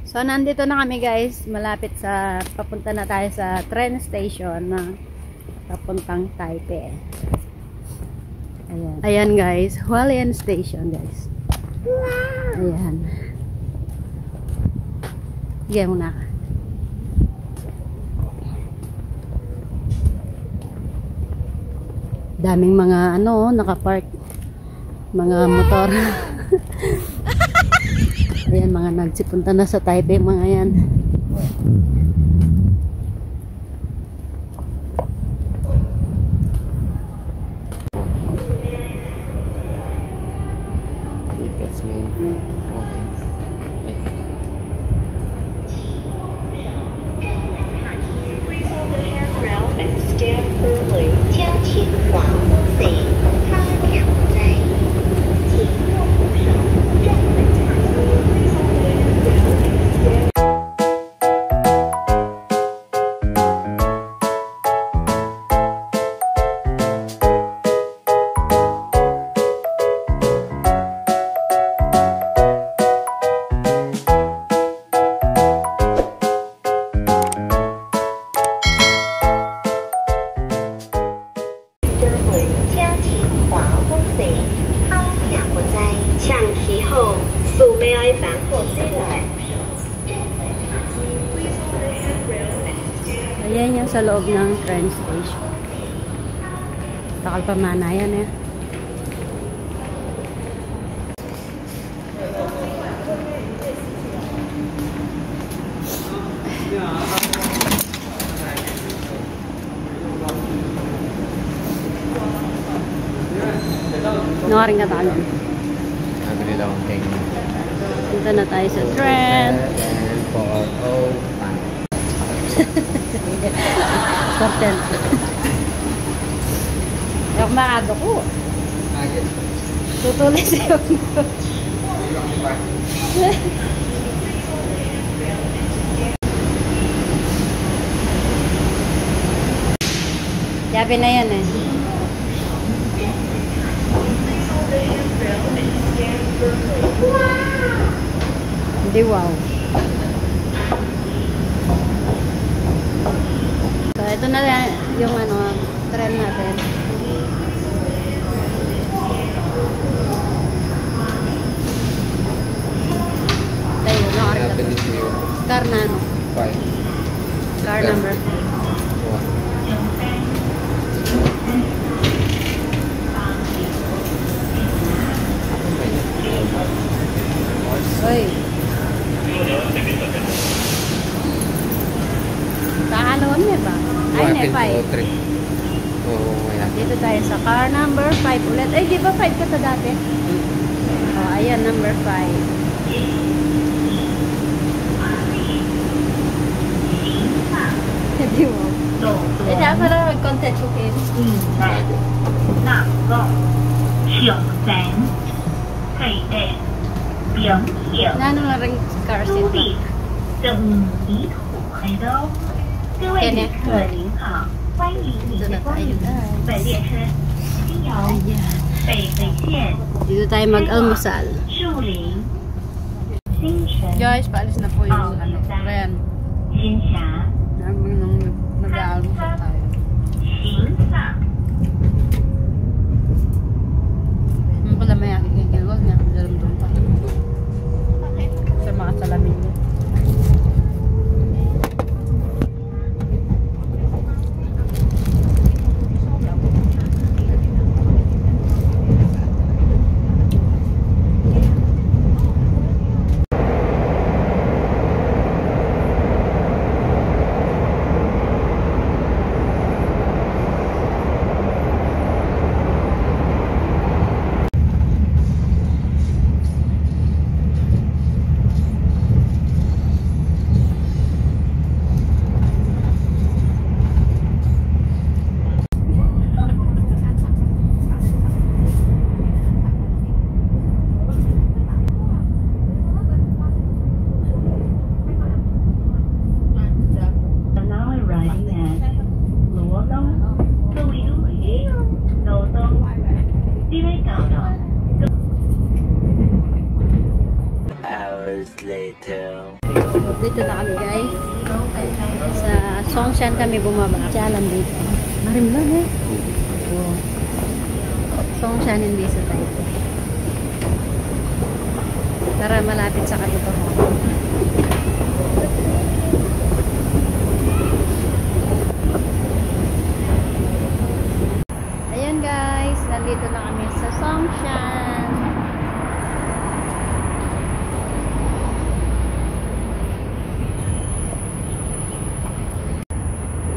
So, nandito na kami guys. Malapit sa, papunta na tayo sa train station na papuntang Taipei. Ayan. Ayan guys. Hualien Station guys. Ayan. Sige muna ka. Daming mga ano, nakapark. Mga motor. Ayan, mga nagsipunta na sa Taipei, mga yan. Ayan yung sa loob ng train station. Takal pa mana yan eh. Nakaring ka tayo. Nabili lang ang king. Punta na tayo sa train. Content. Yung maado ko. Tutuloy sa'yo. Yabi na yan eh. Hindi wow. So, ito na yung ano, tren natin. Tayo, car na ano? 5. Car number 5. Oy. Kahalon niya ba? Ay, ne, 5. Dito tayo sa car number 5 ulit. Ay, di ba 5 ka sa dati? Oh, ayan, number 5. Di mo. Eh, dapat para mag-content ko kayo. Nano na rin car seat na? Kaya dito na tayo guys. Dito tayo mag-almusal. Guys, paalis na po yung ano, tren. Mag-almusal tayo. Ano pala may akikigilwag niya? Dalamdum pa. Sa mga salamin niya. Dito na kami guys. Sa Songshan kami bumaba. Jalan dito. Marimlan eh. Oh. Songshan hindi sa Taipei. Para malapit sa katotohanan. Ayan guys, nandito na kami sa Songshan.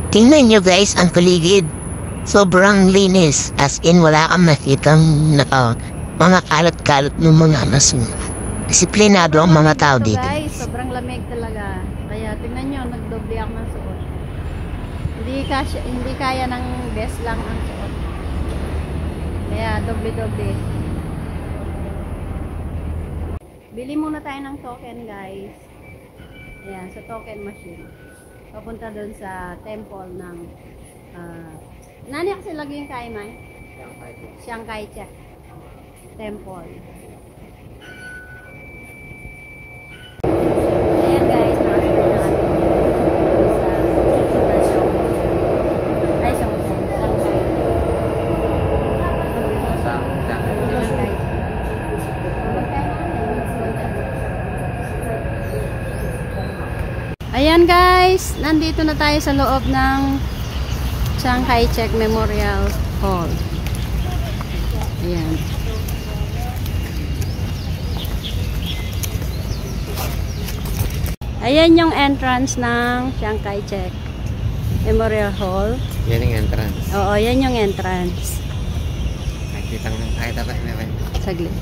Tingnan nyo guys ang paligid. Sobrang linis. As in wala kang makitang mga kalat-kalat ng mga aso. Disiplinado ang mga tao dito. Guys, sobrang lamig talaga. Kaya tingnan nyo, nagdoble ako ng suot. Hindi kaya ng best lang ang suot. Kaya doble-doble. Bili muna tayo ng token guys. Ayan, sa token machine. Papunta doon sa temple ng nani kasi lagi yung kay man? Chiang Kai-shek temple. Ayan guys, nakasipin na kami Ayan guys, nandito na tayo sa loob ng Chiang Kai-shek Memorial Hall. Ayan. Ayan yung entrance ng Chiang Kai-shek Memorial Hall. Yan yung entrance. Oo, yan yung entrance. Nakikita ng kahit apa na rin. Saglit.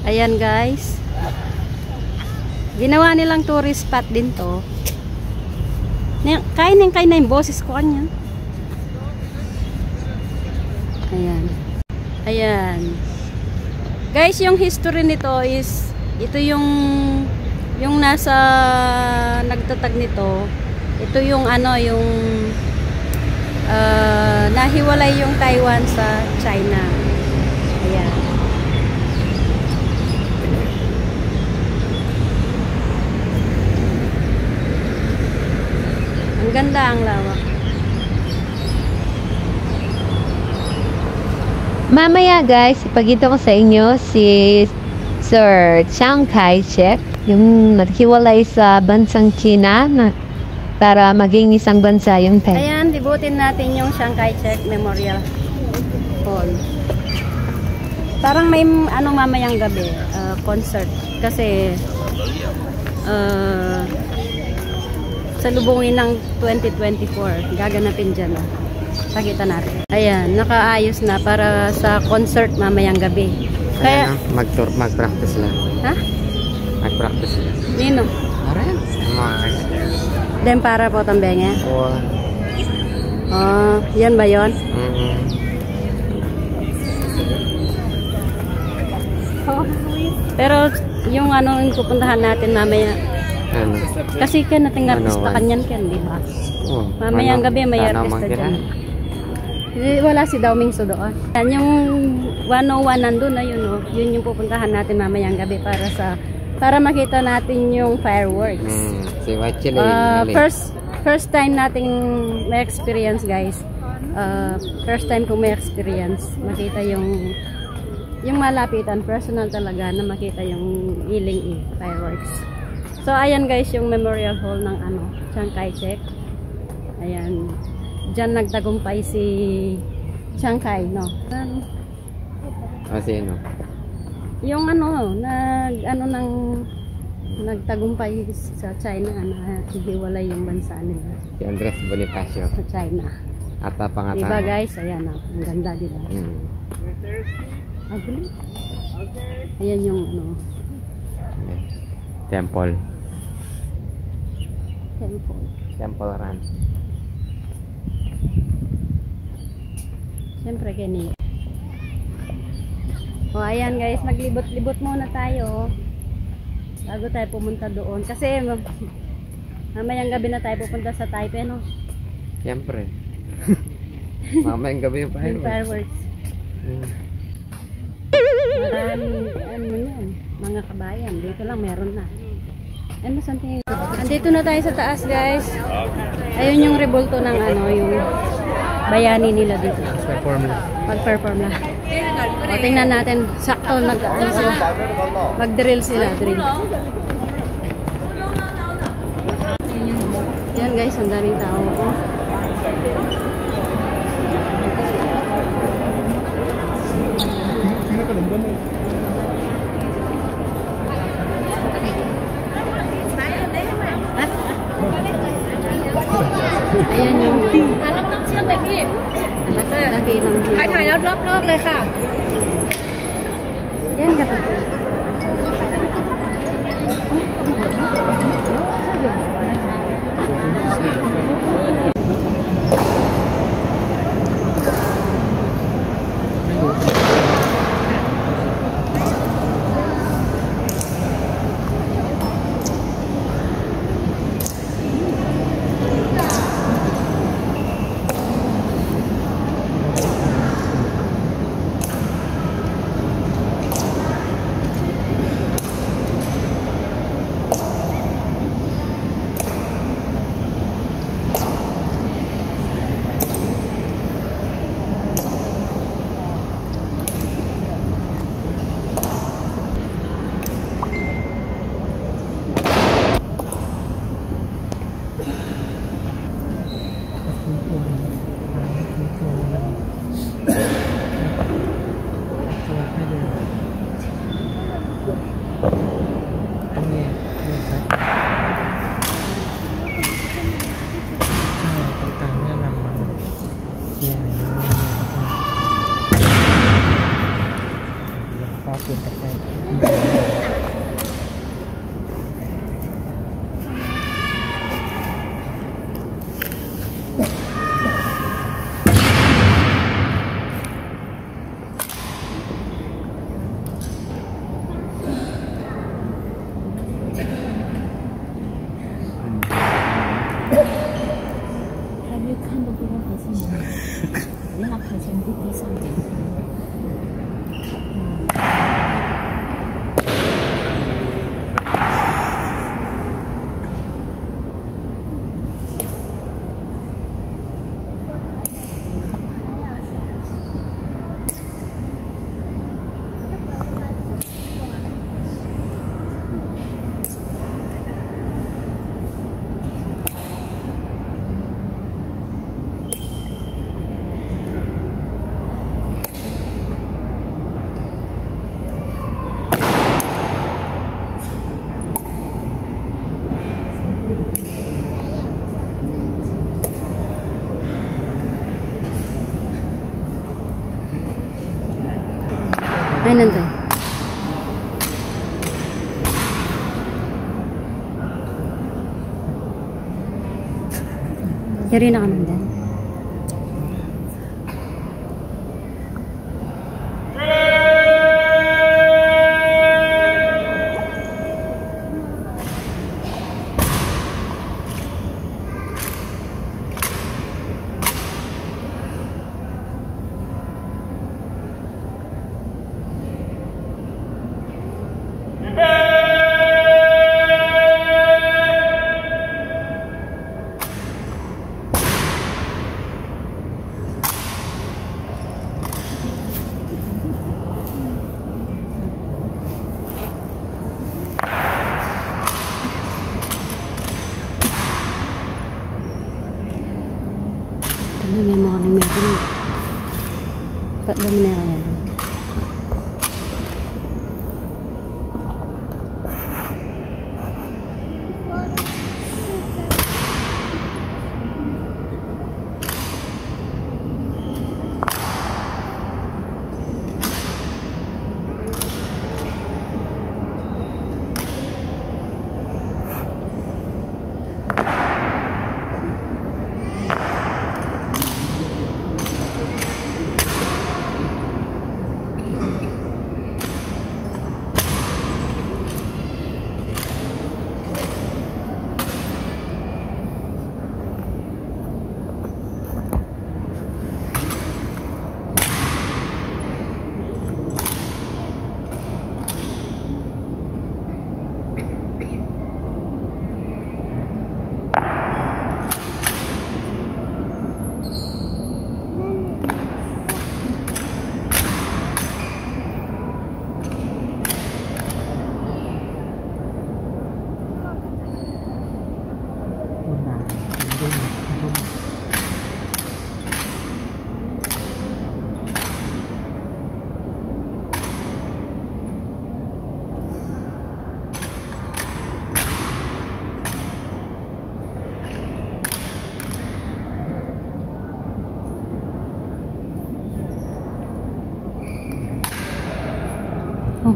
Ayan guys. Ginawa nilang tourist spot din to. Kain na yung boses ko kanya. Ayan. Ayan. Guys, yung history nito is ito yung nasa nagtatag nito. Ito yung ano yung nahiwalay yung Taiwan sa China. Ayan. Ang ganda ang lawak. Mamaya guys, ipakita ko sa inyo si Sir Chiang Kai-shek, yung naghiwalay sa bansang China para maging isang bansa yung Taiwan. Ayan, dibutin natin yung Chiang Kai-shek Memorial Hall. Parang may ano mamayang gabi, concert. Kasi salubungin ng 2024 gaganapin dyan. Pakita natin. Ayan, nakaayos na para sa concert mamayang gabi. Kaya mag-practice lang. ha? Mag-practice lang. Nino? Aran? Den para po tambenge. Oo. Yan ba yon? Pero yung ano yung pupuntahan natin mamaya. Ano? Kasi kan nating artista Ano, kanyan kan, di ba? Oo. Mamayang gabi may Tanaw artista man dyan. Wala si Dao Mingso doon. Yan yung 101 nandun na yun, oh. Yun yung pupuntahan natin mamayang gabi para makita natin yung fireworks. Si Wachile. First time nating may experience guys. First time kong may experience makita yung malapitan, personal talaga na makita yung iling fireworks. So ayan guys yung memorial hall ng Chiang Kai-shek. Ayan. Diyan nagtagumpay si Chiang Kai, no? Sino? Yung nagtagumpay sa China na hiwalay yung bansa nila Si Andres Bonifacio. sa China. Ata pangatang. Diba guys? Ayan ang ganda diba? Ugly. Ayan yung Temple. temple. Temple Run. Siyempre kini. O ayan guys, maglibot-libot muna tayo bago tayo pumunta doon. Kasi mamayang gabi na tayo pupunta sa Taipei, no? Siyempre. Mamayang gabi yung Yung fireworks. Maraming yan, mga kabayan. Dito lang meron na. Ano something? Andito na tayo sa taas, guys. Ayun yung rebulto ng ano, yung bayani nila dito. Perform lang. Mag-perform na. O, tingnan natin. Sakto ano sila. Mag-drill sila. Drill. Yan guys, ang daming tao. Ayan yung laki ng view. ถ่ายแล้วรอบๆเลยค่ะ Yan ka pa. Ay, nandun. Yari na ka nandun. Ano may mga meron. Tatlo mo na yan.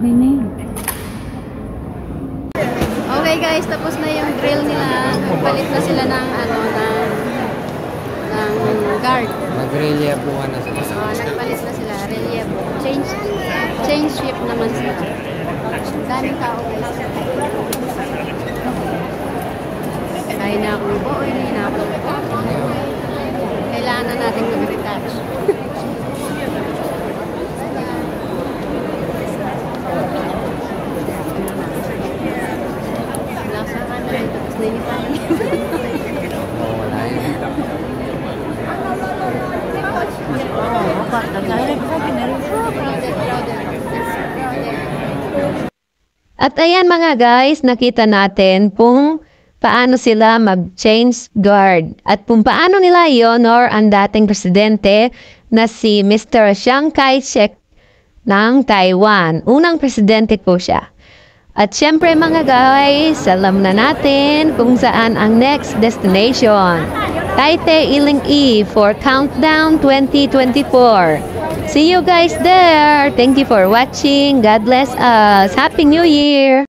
Okay na yun. Okay guys, tapos na yung drill nila. Palit na sila ng guard. Nag-relievoan na sila. Nagpalit na sila. Relievo. Change shift naman sila. Daming tao guys. Kaya na ako po. Hindi na ako. Kailangan na natin mag-retouch. Lasa ka na rin. Tapos nilipan. Wala yun. At ayan mga guys, nakita natin kung paano sila mag-change guard at kung paano nila i-honor ang dating presidente na si Mr. Chiang Kai-shek ng Taiwan. Unang presidente ko siya. At syempre mga guys, alam na natin kung saan ang next destination. Taipei Iling-i for Countdown 2024. See you guys there. Thank you for watching. God bless us. Happy New Year.